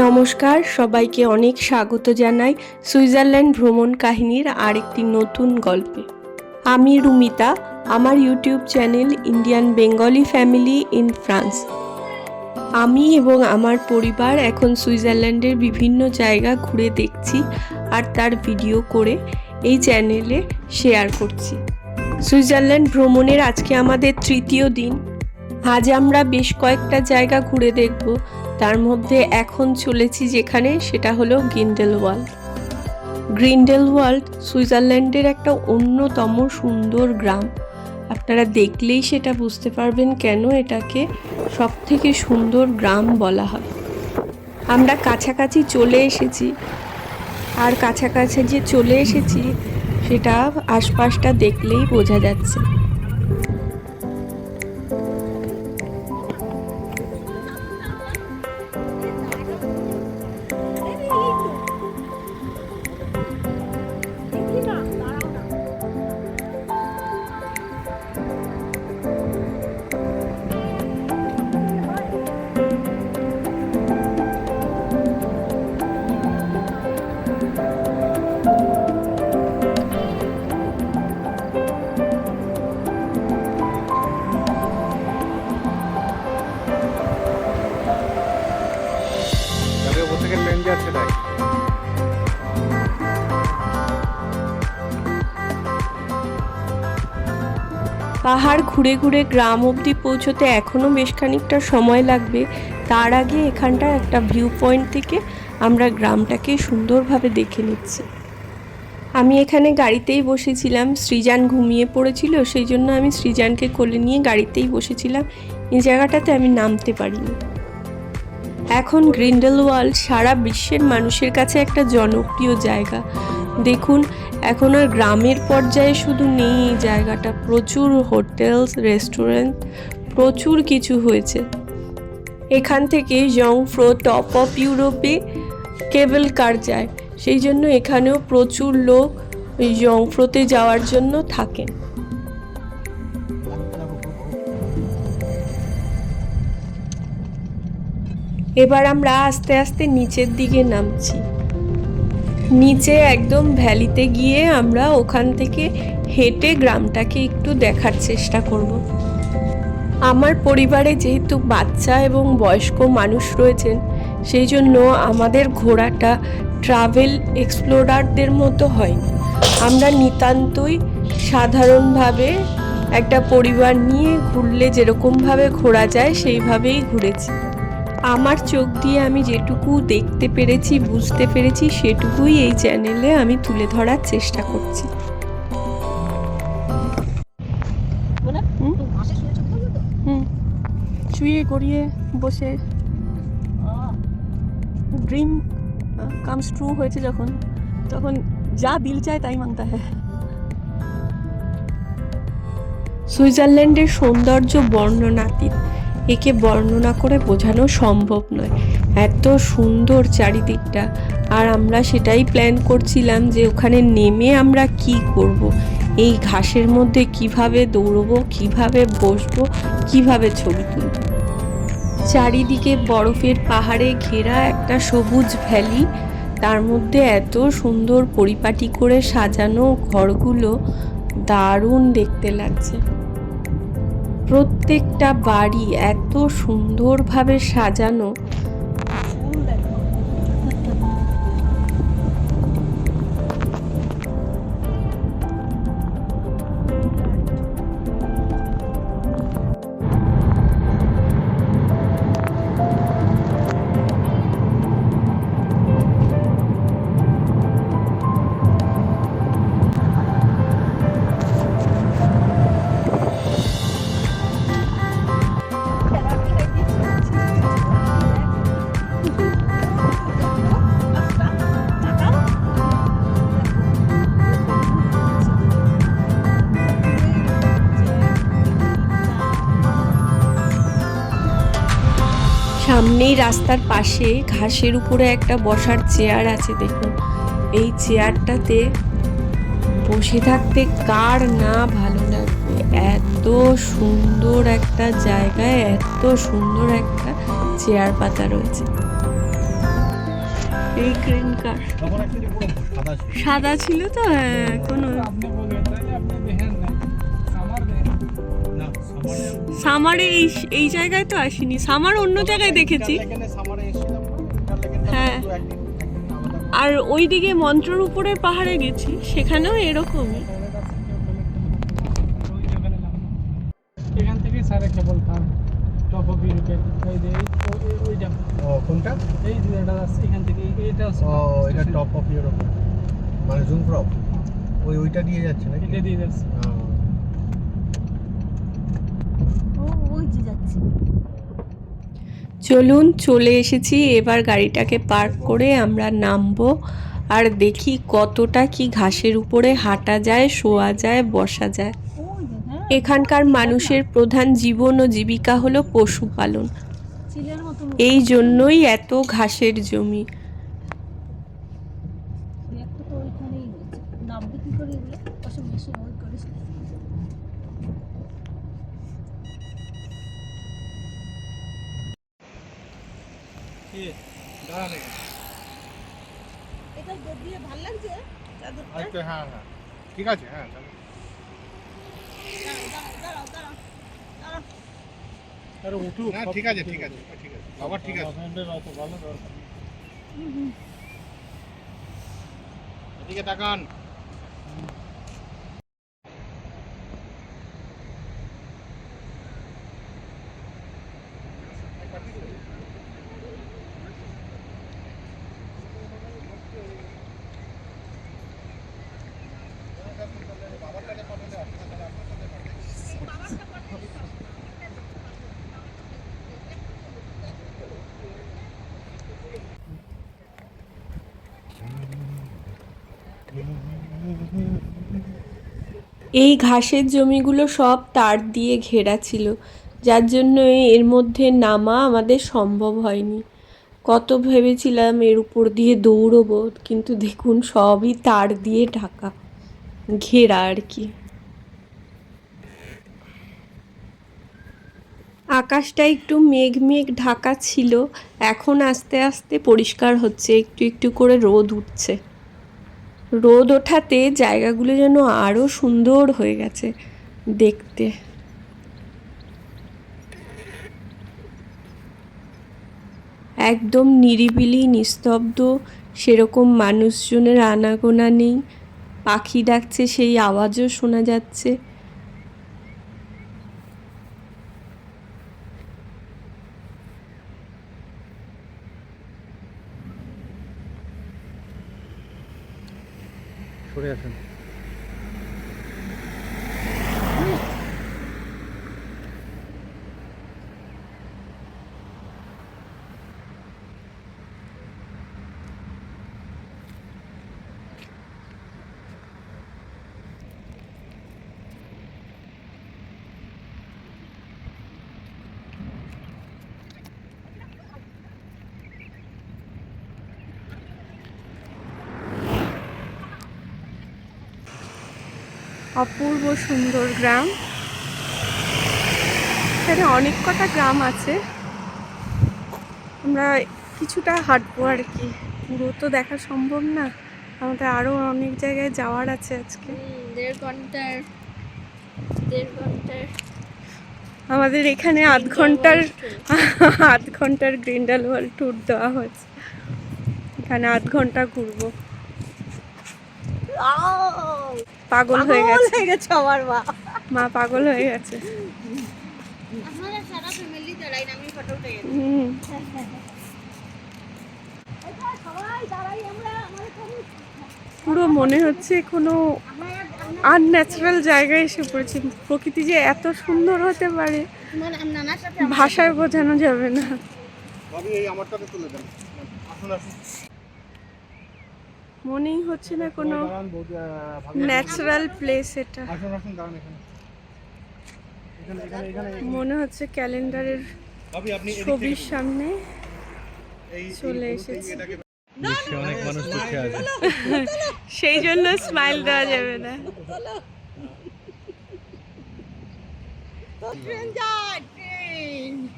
নমস্কার, সবাইকে অনেক স্বাগত জানাই সুইজারল্যান্ড ভ্রমণ কাহিনীর আরেকটি নতুন গল্পে। আমি রুমিতা, আমার YouTube channel Indian Bengali family in France. আমি এবং আমার পরিবার এখন সুইজারল্যান্ডের বিভিন্ন জায়গা ঘুরে দেখছি আর তার ভিডিও করে এই চ্যানেলে শেয়ার করছি। সুইজারল্যান্ড ভ্রমণের আজকে আমাদের তৃতীয় দিন। আজ আমরা বেশ কয়েকটা জায়গা ঘুরে দেখব। তার মধ্যে এখন চলেছি যেখানে, সেটা হলো গ্রিন্ডেলওয়াল্ড। গ্রিন্ডেলওয়াল্ড সুইজারল্যান্ডের একটা অন্যতম সুন্দর গ্রাম। আপনারা দেখলেই সেটা বুঝতে পারবেন কেন এটাকে সবথেকে সুন্দর গ্রাম বলা হয়। আমরা কাছাকাছি চলে এসেছি, আর কাছাকাছি যে চলে এসেছি সেটা আশপাশটা দেখলেই বোঝা যাচ্ছে। পাহাড় ঘুরে ঘুরে গ্রাম অবধি পৌঁছতে এখনও বেশ খানিকটা সময় লাগবে। তার আগে এখানটা একটা ভিউ পয়েন্ট থেকে আমরা গ্রামটাকে সুন্দরভাবে দেখে নিচ্ছি। আমি এখানে গাড়িতেই বসেছিলাম, সৃজান ঘুমিয়ে পড়েছিল, সেই জন্য আমি সৃজানকে কোলে নিয়ে গাড়িতেই বসেছিলাম। এই জায়গাটাতে আমি নামতে পারিনি। এখন গ্রিন্ডেলওয়াল্ড সারা বিশ্বের মানুষের কাছে একটা জনপ্রিয় জায়গা। দেখুন, এখন আর গ্রামের পর্যায়ে শুধু নেই এই জায়গাটা, প্রচুর হোটেলস, রেস্টুরেন্ট, প্রচুর কিছু হয়েছে। এখান থেকে জংফ্রো টপ অফ ইউরোপে কেবল কার যায়, সেই জন্য এখানেও প্রচুর লোক জংফ্রোতে যাওয়ার জন্য থাকেন। এবার আমরা আস্তে আস্তে নিচের দিকে নামছি। নিচে একদম ভ্যালিতে গিয়ে আমরা ওখান থেকে হেঁটে গ্রামটাকে একটু দেখার চেষ্টা করব। আমার পরিবারে যেহেতু বাচ্চা এবং বয়স্ক মানুষ রয়েছেন, সেই জন্য আমাদের ঘোরাটা ট্রাভেল এক্সপ্লোরারদের মতো হয়নি। আমরা নিতান্তই সাধারণভাবে একটা পরিবার নিয়ে ঘুরলে যেরকমভাবে ঘোরা যায় সেইভাবেই ঘুরেছি। আমার চোখ দিয়ে আমি যেটুকু দেখতে পেরেছি, বুঝতে পেরেছি, সেটুকুই এই চ্যানেলে আমি তুলে ধরার চেষ্টা করছি। শুয়ে গড়িয়ে বসে ড্রিম কামস ট্রু হয়েছে যখন, তখন যা দিল চায় তাই মাংতা হ্যায়। সুইজারল্যান্ডের সৌন্দর্য বর্ণনাতীত, একে বর্ণনা করে বোঝানো সম্ভব নয়। এত সুন্দর চারিদিকটা, আর আমরা সেটাই প্ল্যান করছিলাম যে ওখানে নেমে আমরা কি করব, এই ঘাসের মধ্যে কিভাবে দৌড়বো, কিভাবে বসবো, কিভাবে ছবি তুলব। চারিদিকে বরফের পাহাড়ে ঘেরা একটা সবুজ ভ্যালি, তার মধ্যে এত সুন্দর পরিপাটি করে সাজানো ঘরগুলো, দারুণ দেখতে লাগছে। প্রত্যেকটা বাড়ি এত সুন্দরভাবে সাজানো। সামনেই রাস্তার পাশে ঘাসের উপরে একটা বসার চেয়ার আছে। দেখুন, এই চেয়ারটাতে বসে থাকতে কার না ভালো লাগবে। এত সুন্দর একটা জায়গায় এত সুন্দর একটা চেয়ার পাতা রয়েছে। এই গ্রিন কার সাদা ছিল তো, হ্যাঁ কোনো সামারে এই জায়গায় তো আসিনি, সামার অন্য জায়গায় দেখেছি। হ্যাঁ, আর ওইদিকে মন্ত্রর উপরের পাহাড়ে গেছি, সেখানেও এরকমই। এখান থেকে স্যার কেবল টপ অফ ইউরোপের ওইটা কোনটা? এই যেটা আছে এখান থেকে এটা আছে। ও এটা টপ অফ ইউরোপ মানে জুমক্রপ, ওইটা দিয়ে যাচ্ছে নাকি? এটা দিয়ে যাচ্ছে। ওই যে যাচ্ছে। চলুন, চলে এসেছি। এবার গাড়িটাকে পার্ক করে আমরা নামবো আর দেখি কতটা কি ঘাসের উপরে হাঁটা যায়, শোয়া যায়, বসা যায়। এখানকার মানুষের প্রধান জীবন ও জীবিকা হলো পশুপালন, এই জন্যই এত ঘাসের জমি। হ্যাঁ হ্যাঁ ঠিক আছে, হ্যাঁ ঠিক আছে ঠিক আছে ঠিক আছে আবার ঠিক আছে। এদিকে তাকান। এই ঘাসের জমিগুলো সব তার দিয়ে ঘেরা ছিল, যার জন্য এর মধ্যে নামা আমাদের সম্ভব হয়নি। কত ভেবেছিলাম এর উপর দিয়ে দৌড়বো, কিন্তু দেখুন সবই তার দিয়ে ঢাকা, ঘেরা আর কি। আকাশটা একটু মেঘ মেঘ ঢাকা ছিল, এখন আস্তে আস্তে পরিষ্কার হচ্ছে, একটু একটু করে রোদ উঠছে। রোদ ওঠাতে জায়গাগুলো যেন আরও সুন্দর হয়ে গেছে দেখতে। একদম নিরিবিলি, নিস্তব্ধ, সেরকম মানুষজনের আনাগোনা নেই। পাখি ডাকছে সেই আওয়াজও শোনা যাচ্ছে। সরে আসেন। অপূর্ব সুন্দর গ্রাম। এখানে অনেক কটা গ্রাম আছে, আমরা কিছুটা হাঁটবো আর কি, পুরো তো দেখা সম্ভব না, আমাদের আরও অনেক জায়গায় যাওয়ার আছে আজকে। 1.5 ঘন্টার আমাদের এখানে আধ ঘন্টার গ্রিন্ডেলওয়াল ট্যুর দেওয়া হয়েছে, এখানে আধ ঘন্টা ঘুরবো। পাগল হয়ে গেছে আমার মা, পাগল হয়ে গেছে। আমরা সারা ফ্যামিলি দাঁড়াই, আমি ফটো উঠে গেছি। পুরো মনে হচ্ছে কোনো আনন্যাচারাল জায়গায় এসে পড়েছি। প্রকৃতি যে এত সুন্দর হতে পারে ভাষায় বোঝানো যাবে না। মনেই হচ্ছে না কোনো ন্যাচারাল প্লেস এটা। মনে হচ্ছে ক্যালেন্ডারের ছবির সামনে চলে এসেছি, অনেক মানুষ দেখে আসে, সেই জন্য স্মাইল দেওয়া যাবে না।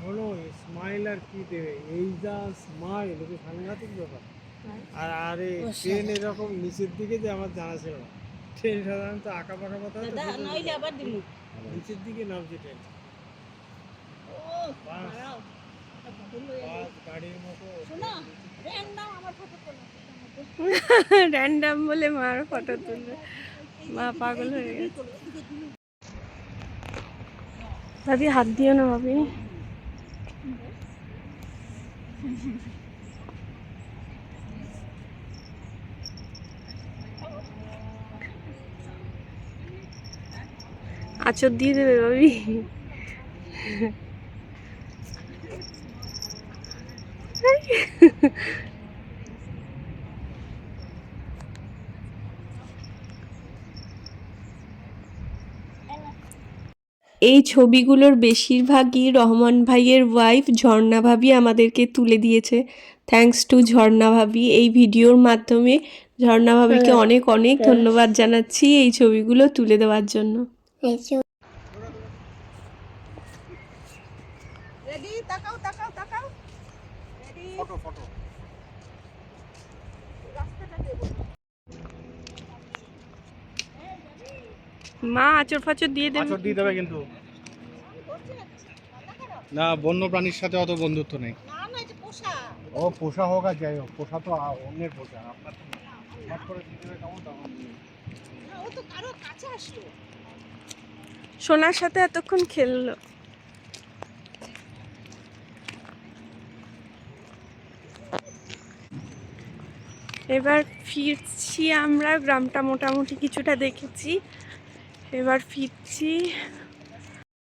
হলো স্মাইল আর কি দেবে, এই যা স্মাইল, এটা সাংঘাতিক ব্যাপার। আর এই ট্রেন এরকম নিচের দিকে যে আমার জানা ছিল না। ট্রেন সাধারণত আঁকা পাকা পথে হয় তো দাদা নইলে আবার দিমু নিচের দিকে নামছে ট্রেন। ও দাঁড়াও বাস গাড়ির মতো। শোনো র্যান্ডম আমার ফটো তোলো র্যান্ডাম বলে মার ফটো তুলবে, মা পাগল হয়ে গেছে। ভাবি হাত দিও না ভাবি। আচর দিয়ে দেবে ভাবি। এই ছবিগুলোর বেশিরভাগই রহমান ভাইয়ের ওয়াইফ ঝর্ণা ভাবি আমাদেরকে তুলে দিয়েছে। থ্যাঙ্কস টু ঝর্ণা ভাবি। এই ভিডিওর মাধ্যমে ঝর্ণা ভাবিকে অনেক অনেক ধন্যবাদ জানাচ্ছি এই ছবিগুলো তুলে দেওয়ার জন্য। রেডি তাকাও তাকাও তাকাও রেডি ফটো ফটো রাস্তাটা দেব মা আচর ফাচর দিয়ে দেবে। আচর দিয়ে দেবে কিন্তু না, বন্য প্রাণীর সাথে অত বন্ধুত্ব নেই। না না এটা পোষা ও পোষা হোক আর যাই হোক, পোষা তো অন্যের পোষা, আপনার হঠাৎ করে দিয়ে দেবে কেমন তখন। না ও তো কারো কাছে আসলো সোনার সাথে এতক্ষণ খেললো। এবার ফিরছি আমরা, গ্রামটা মোটামুটি কিছুটা দেখেছি, এবার ফিরছি।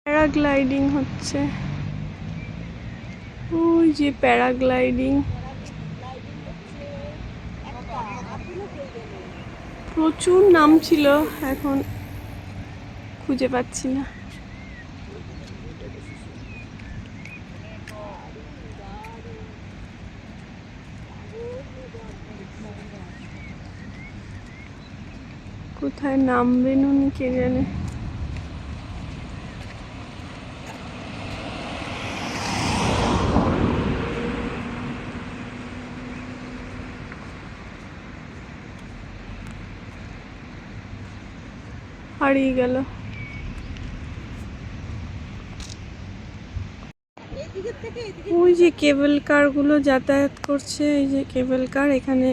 প্যারাগ্লাইডিং হচ্ছে, ওই যে প্যারাগ্লাইডিং, প্রচুর নাম ছিল, এখন খুঁজে পাচ্ছি না। কোথায় নামবেন উনি কে জানে। হারিয়ে গেল। এদিকে থেকে এদিকে ওই যে কেবল কারগুলো যাতায়াত করছে, এই যে কেবল কার, এখানে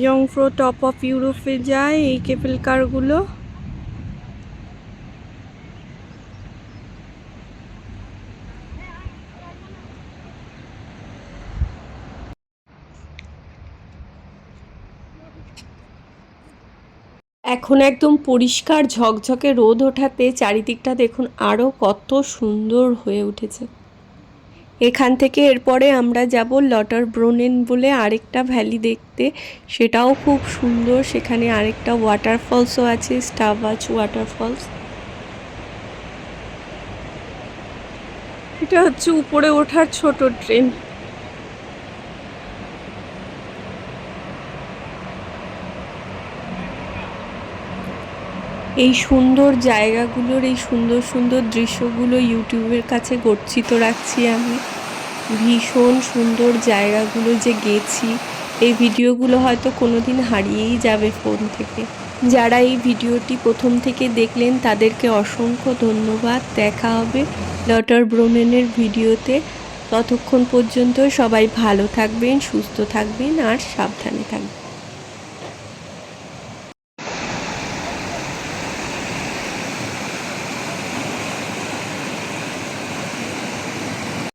ইয়ংফ্রো টপ অফ ইউরোপে যায় এই কেবল কারগুলো। এখন একদম পরিষ্কার ঝকঝকে রোদ ওঠাতে চারিদিকটা দেখুন আরও কত সুন্দর হয়ে উঠেছে। এখান থেকে এরপরে আমরা যাব লটার ব্রোনেন বলে আরেকটা ভ্যালি দেখতে, সেটাও খুব সুন্দর। সেখানে আরেকটা ওয়াটারফলসও আছে, স্টাবাচ ওয়াটারফলস। এটা হচ্ছে উপরে ওঠার ছোট ট্রেন। এই সুন্দর জায়গাগুলোর এই সুন্দর সুন্দর দৃশ্যগুলো ইউটিউবের কাছে গচ্ছিত রাখছি আমি। ভীষণ সুন্দর জায়গাগুলো যে গেছি, এই ভিডিওগুলো হয়তো কোনোদিন হারিয়েই যাবে ফোন থেকে। যারা এই ভিডিওটি প্রথম থেকে দেখলেন তাদেরকে অসংখ্য ধন্যবাদ। দেখা হবে লটার ব্রোনেনের ভিডিওতে। ততক্ষণ পর্যন্ত সবাই ভালো থাকবেন, সুস্থ থাকবেন আর সাবধানে থাকবেন।